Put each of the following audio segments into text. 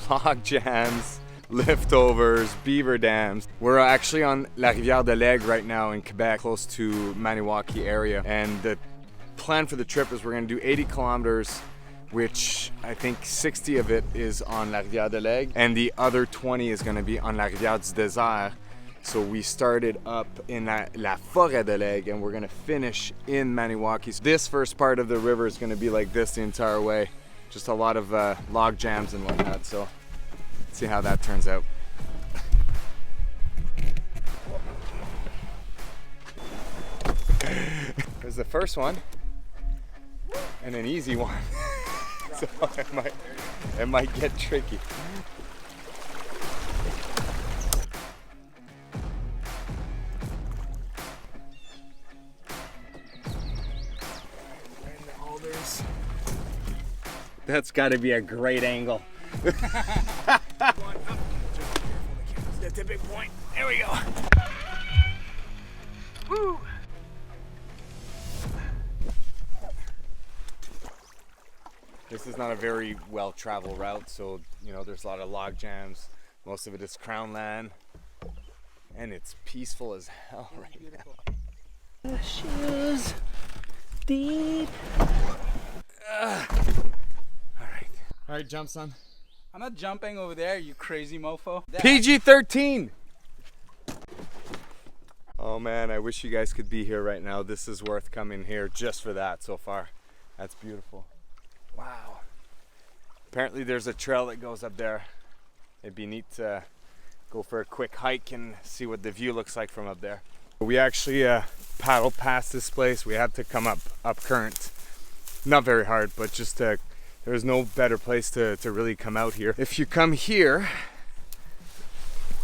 log jams, leftovers, beaver dams. We're actually on La Rivière de l'Aigle right now in Quebec, close to Maniwaki area. And the plan for the trip is we're gonna do 80 kilometers, which I think 60 of it is on La Rivière de l'Aigle, and the other 20 is gonna be on La Rivière du Désert. So we started up in La Forêt de l'Aigle and we're gonna finish in Maniwaki. So this first part of the river is gonna be like this the entire way. Just a lot of log jams and whatnot, so let's see how that turns out. There's the first one, and an easy one. So it might get tricky. That's got to be a great angle. That's a big point. There we go. Woo! This is not a very well-traveled route, so you know there's a lot of log jams. Most of it is crown land, and it's peaceful as hell right now. Shoes deep. All right, jump, son. I'm not jumping over there, you crazy mofo. PG-13. Oh man, I wish you guys could be here right now. This is worth coming here just for that so far. That's beautiful. Wow. Apparently there's a trail that goes up there. It'd be neat to go for a quick hike and see what the view looks like from up there. We actually paddled past this place. We had to come up current. Not very hard, but just there's no better place to really come out here. If you come here,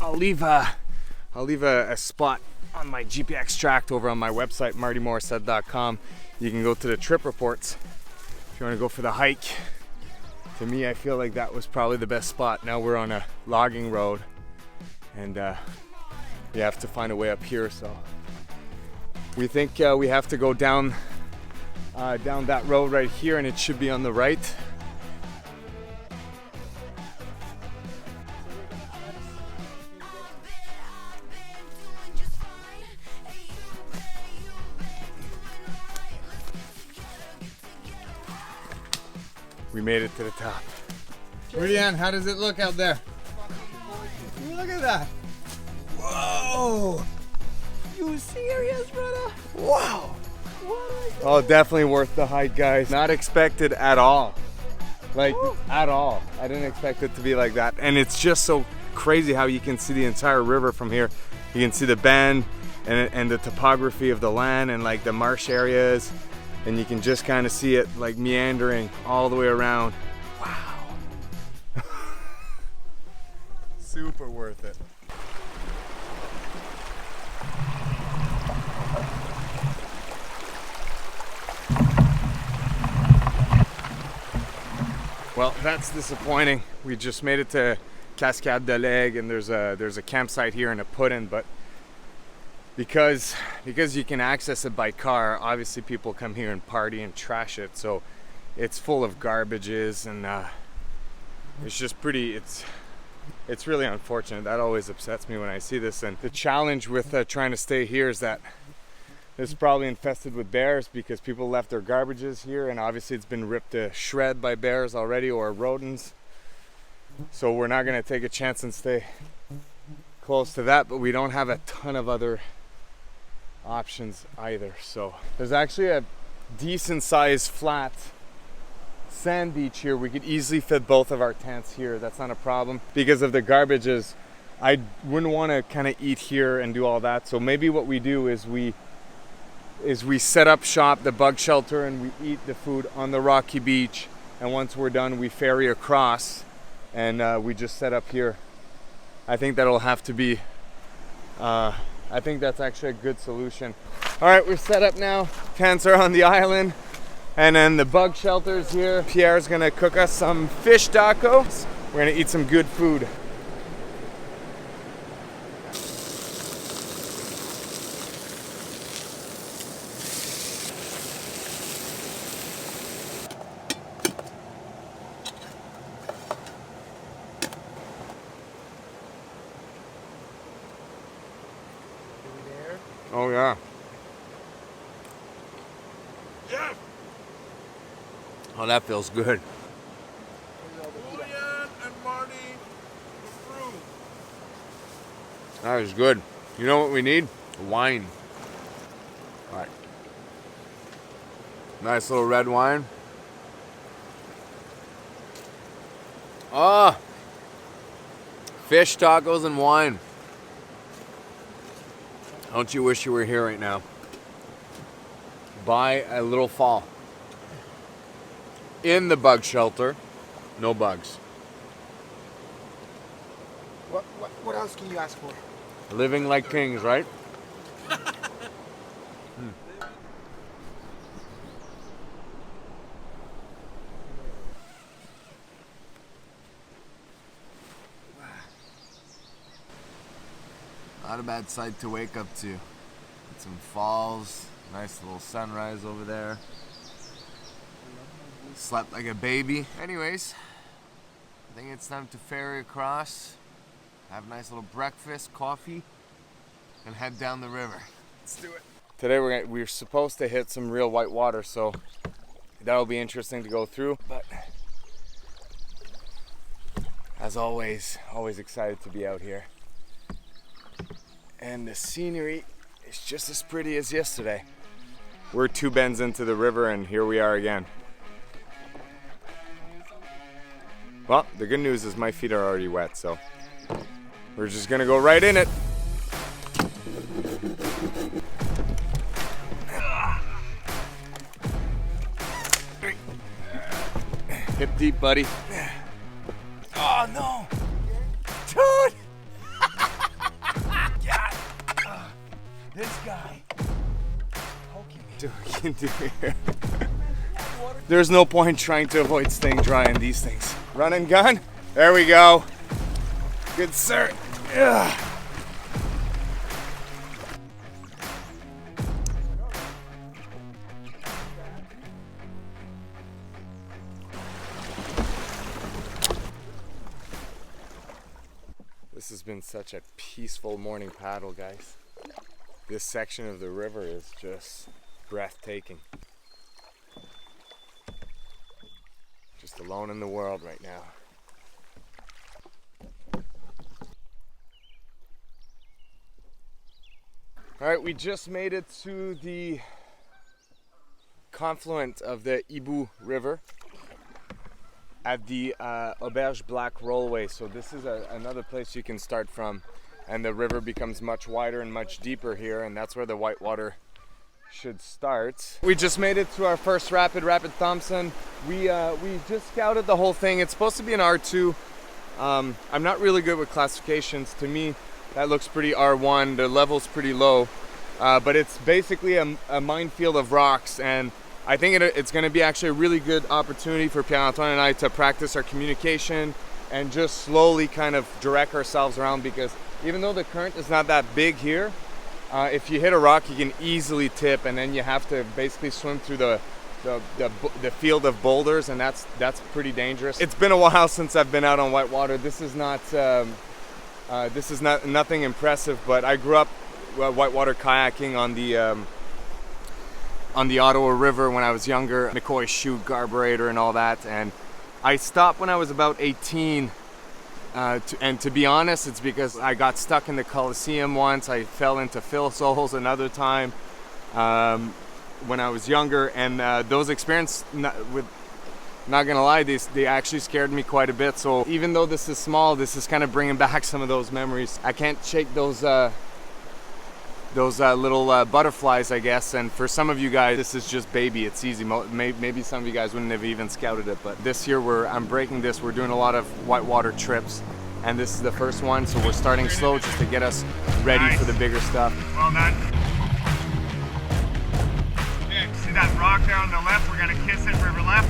I'll leave a spot on my GPX tract over on my website, martymorissette.com. You can go to the trip reports if you want to go for the hike. To me, I feel like that was probably the best spot. Now we're on a logging road, and we have to find a way up here. So we think we have to go down that road right here, and it should be on the right. We made it to the top. Rudian, how does it look out there? Look at that. Whoa! You serious, brother? Wow! Oh, definitely worth the hike, guys. Not expected at all. Like, at all. I didn't expect it to be like that. And it's just so crazy how you can see the entire river from here. You can see the bend and the topography of the land and like the marsh areas. And you can just kind of see it like meandering all the way around. Wow. Super worth it. Well, that's disappointing. We just made it to Cascade de l'Aigle, and there's a campsite here and a put-in, but because you can access it by car, obviously people come here and party and trash it, so it's full of garbages, and it's just pretty, it's really unfortunate. That always upsets me when I see this. And the challenge with trying to stay here is that it's probably infested with bears because people left their garbages here, and obviously it's been ripped to shred by bears already or rodents. So we're not going to take a chance and stay close to that, but we don't have a ton of other options either. So there's actually a decent sized flat sand beach here. We could easily fit both of our tents here. That's not a problem. Because of the garbages, I wouldn't want to kind of eat here and do all that. So maybe what we do is we set up shop, the bug shelter, and we eat the food on the rocky beach, and once we're done we ferry across and we just set up here. I think that'll have to be I think that's actually a good solution. All right, we're set up now. Tents are on the island, and then the bug shelter's here. Pierre's gonna cook us some fish tacos. We're gonna eat some good food. Oh yeah. Jeff! Oh, that feels good. Julian and Marty through. That is good. You know what we need? Wine. All right. Nice little red wine. Ah, fish tacos and wine. Don't you wish you were here right now? By a little fall. In the bug shelter, no bugs. What else can you ask for? Living like kings, right? Not a bad sight to wake up to. Some falls, nice little sunrise over there. Slept like a baby. Anyways, I think it's time to ferry across, have a nice little breakfast, coffee, and head down the river. Let's do it. Today we're supposed to hit some real white water, so that'll be interesting to go through. But as always excited to be out here. And the scenery is just as pretty as yesterday. We're 2 bends into the river and here we are again. Well, the good news is my feet are already wet, so we're just gonna go right in it. Hip deep, buddy. Oh no! Dude! God! This guy. Dude, we can do here. There's no point trying to avoid staying dry in these things. Run and gun. There we go. Good sir. Ugh. This has been such a peaceful morning paddle, guys. This section of the river is just breathtaking. Just alone in the world right now. All right, we just made it to the confluent of the Ibu River at the Auberge Black Rollway. So this is another place you can start from, and the river becomes much wider and much deeper here, and that's where the whitewater should start. We just made it to our first rapid Thompson. We just scouted the whole thing. It's supposed to be an R2. I'm not really good with classifications. To me, that looks pretty R1. The level's pretty low, but it's basically a minefield of rocks, and I think it's going to be actually a really good opportunity for Pierre-Antoine and I to practice our communication and just slowly kind of direct ourselves around, because even though the current is not that big here, if you hit a rock, you can easily tip, and then you have to basically swim through the field of boulders, and that's pretty dangerous. It's been a while since I've been out on whitewater. This is nothing impressive, but I grew up whitewater kayaking on the Ottawa River when I was younger, McCoy chute, carburetor, and all that. And I stopped when I was about 18. And to be honest, it's because I got stuck in the Coliseum once. I fell into Phil Soles another time when I was younger, and those experiences, not gonna lie, they actually scared me quite a bit. So even though this is small, this is kind of bringing back some of those memories. I can't shake those little butterflies, I guess. And for some of you guys, this is just baby. It's easy. Maybe some of you guys wouldn't have even scouted it, but this year I'm breaking this. We're doing a lot of whitewater trips, and this is the first one, so we're starting slow just to get us ready for the bigger stuff. Well done. Okay, see that rock there on the left? We're gonna kiss it, river left.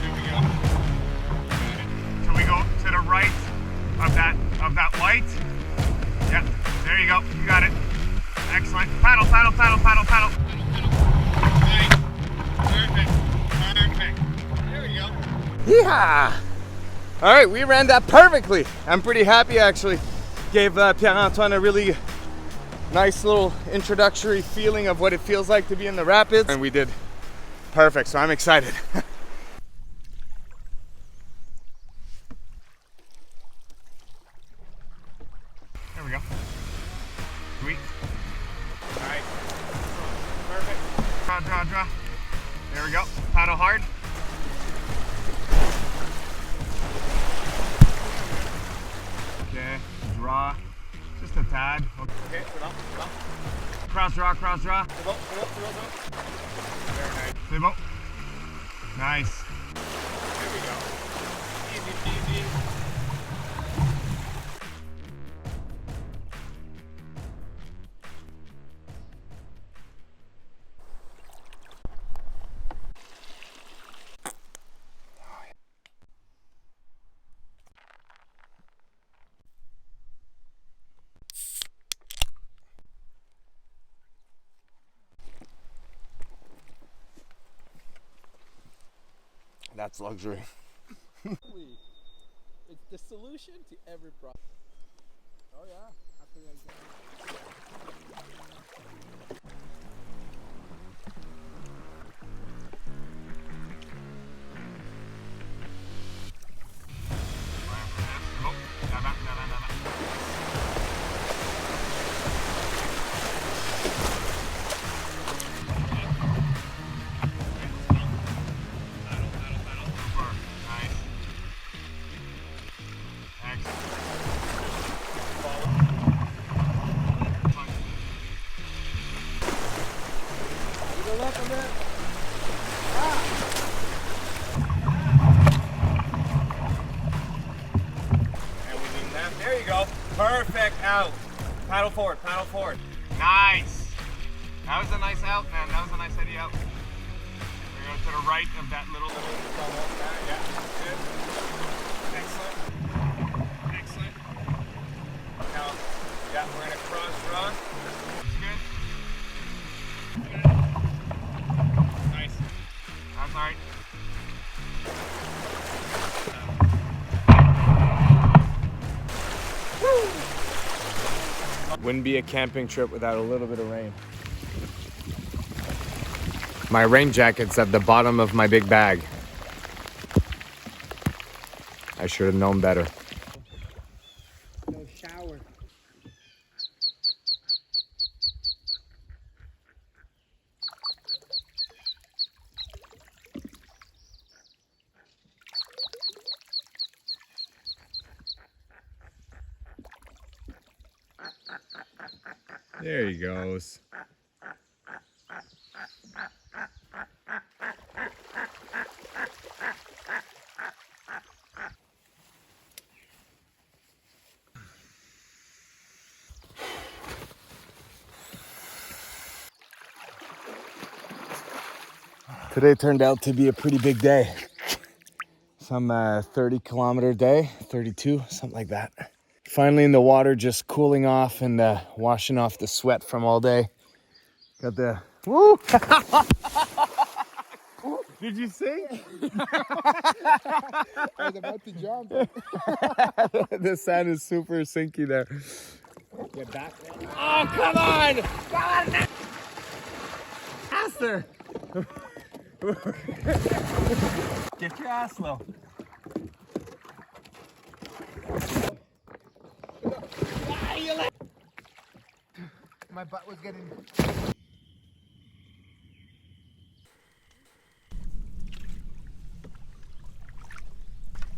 There we go. So we go to the right of that white. Yep, there you go. You got it. Excellent. Paddle, paddle, paddle, paddle, paddle. Right. Perfect. Perfect. There we go. Yeah. All right, we ran that perfectly. I'm pretty happy, actually. Gave Pierre-Antoine a really nice little introductory feeling of what it feels like to be in the rapids, and we did perfect, so I'm excited. There we go. Sweet. Nice. Perfect. Draw. There we go. Paddle hard. Okay, draw. Just a tad. Okay, Cross draw. Very nice. Stable. Nice. There we go. Easy peasy. That's luxury. It's the solution to every problem. Oh yeah, after like that. There you go. Perfect out. Paddle forward. Nice. That was a nice out, man. That was a nice idea out. We're going to the right of that little. Yeah, good. Excellent. Now, yeah, we're gonna cross draw. Good. Nice. That's all right. Wouldn't be a camping trip without a little bit of rain. My rain jacket's at the bottom of my big bag. I should have known better. No shower. There he goes. Today turned out to be a pretty big day. Some 30-kilometer day, 32, something like that. Finally in the water, just cooling off and washing off the sweat from all day. Got the, woo! Did you see? I was about to jump. The sand is super sinky there. Get back. Oh, come on! Faster! Get your ass low. My butt was getting. A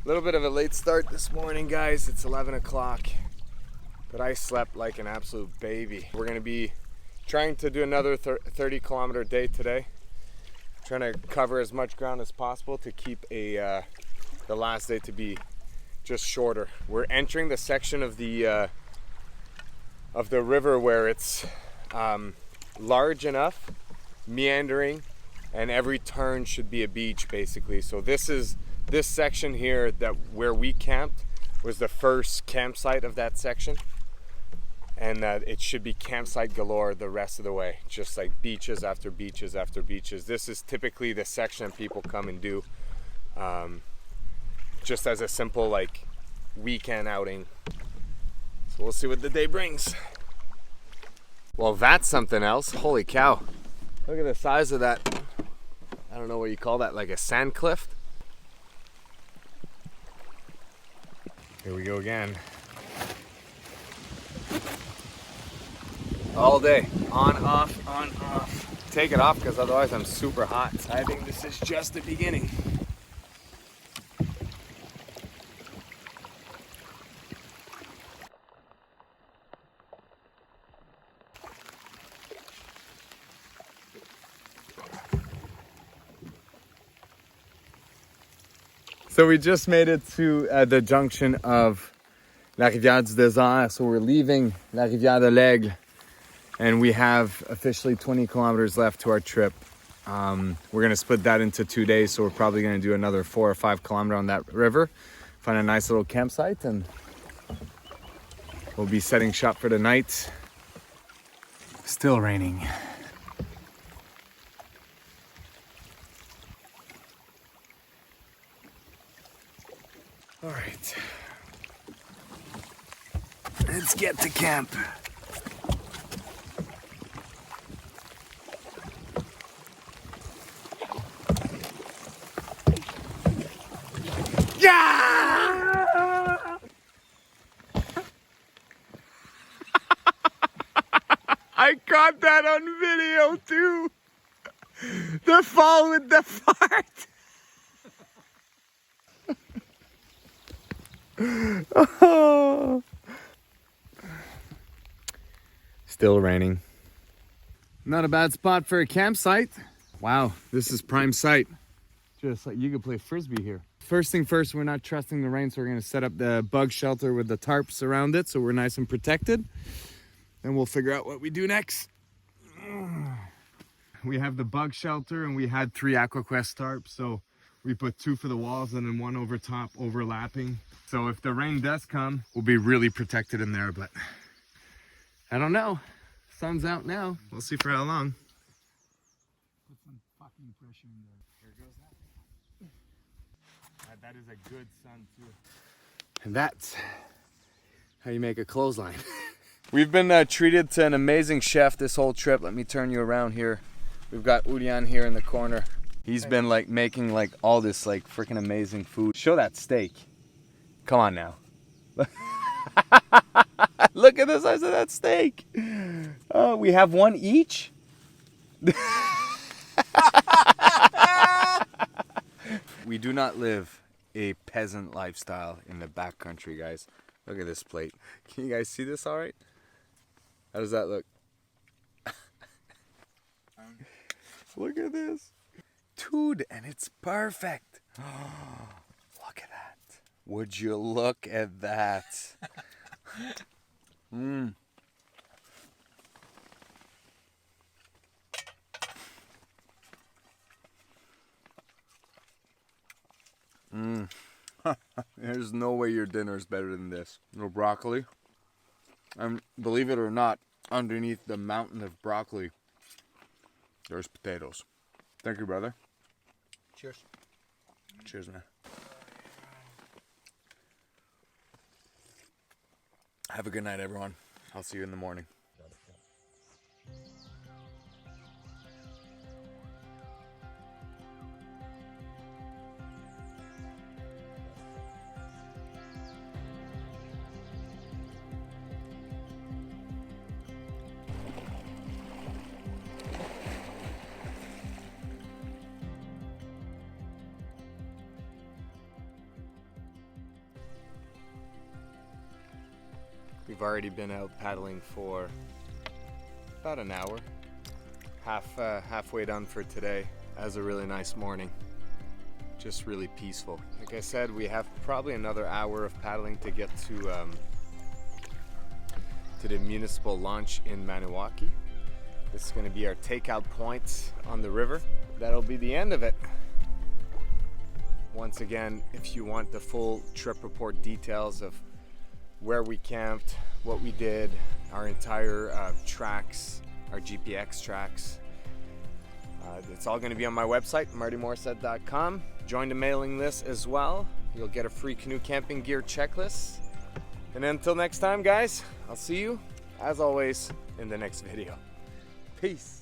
little bit of a late start this morning, guys. It's 11 o'clock, but I slept like an absolute baby. We're gonna be trying to do another 30-kilometer day today. Trying to cover as much ground as possible to keep the last day to be just shorter. We're entering the section of the river where it's large enough, meandering, and every turn should be a beach basically. So this section here where we camped was the first campsite of that section, and it should be campsite galore the rest of the way, just like beaches after beaches after beaches. This is typically the section people come and do just as a simple like weekend outing. So we'll see what the day brings. Well, that's something else. Holy cow. Look at the size of that. I don't know what you call that, like a sand cliff. Here we go again. All day, on, off, on, off. Take it off because otherwise I'm super hot. I think this is just the beginning. So we just made it to the junction of La Rivière du Désert. So we're leaving La Rivière de l'Aigle and we have officially 20 kilometers left to our trip. We're gonna split that into 2 days. So we're probably gonna do another 4 or 5 kilometers on that river, find a nice little campsite, and we'll be setting shop for the night. Still raining. All right, let's get to camp. Yeah! I caught that on video too. The fall with the fart. Oh. Still raining. Not a bad spot for a campsite. Wow, this is prime site. Just like you could play frisbee here. First thing first, we're not trusting the rain, so we're gonna set up the bug shelter with the tarps around it so we're nice and protected. Then we'll figure out what we do next. We have the bug shelter and we had 3 AquaQuest tarps, so we put 2 for the walls and then 1 over top overlapping. So if the rain does come, we'll be really protected in there, but I don't know. Sun's out now. We'll see for how long. Put some fucking pressure in there. Here goes that. That is a good sun too. And that's how you make a clothesline. We've been treated to an amazing chef this whole trip. Let me turn you around here. We've got Urian here in the corner. He's been like making like all this like freaking amazing food. Show that steak. Come on now. Look at the size of that steak. Oh, we have 1 each. We do not live a peasant lifestyle in the backcountry, guys. Look at this plate. Can you guys see this all right? How does that look? Look at this. Dude, and it's perfect. Look at that. Would you look at that? Mmm. Mmm. There's no way your dinner is better than this. No broccoli. And believe it or not, underneath the mountain of broccoli, there's potatoes. Thank you, brother. Cheers. Cheers, man. Have a good night, everyone. I'll see you in the morning. We've already been out paddling for about an hour. Halfway done for today. As a really nice morning. Just really peaceful. Like I said, we have probably another hour of paddling to get to the municipal launch in Maniwaki. This is going to be our takeout point on the river. That'll be the end of it. Once again, if you want the full trip report details of where we camped, what we did, our entire tracks, our GPX tracks. It's all going to be on my website, martymorissette.com. Join the mailing list as well. You'll get a free canoe camping gear checklist. And until next time, guys, I'll see you as always, in the next video. Peace.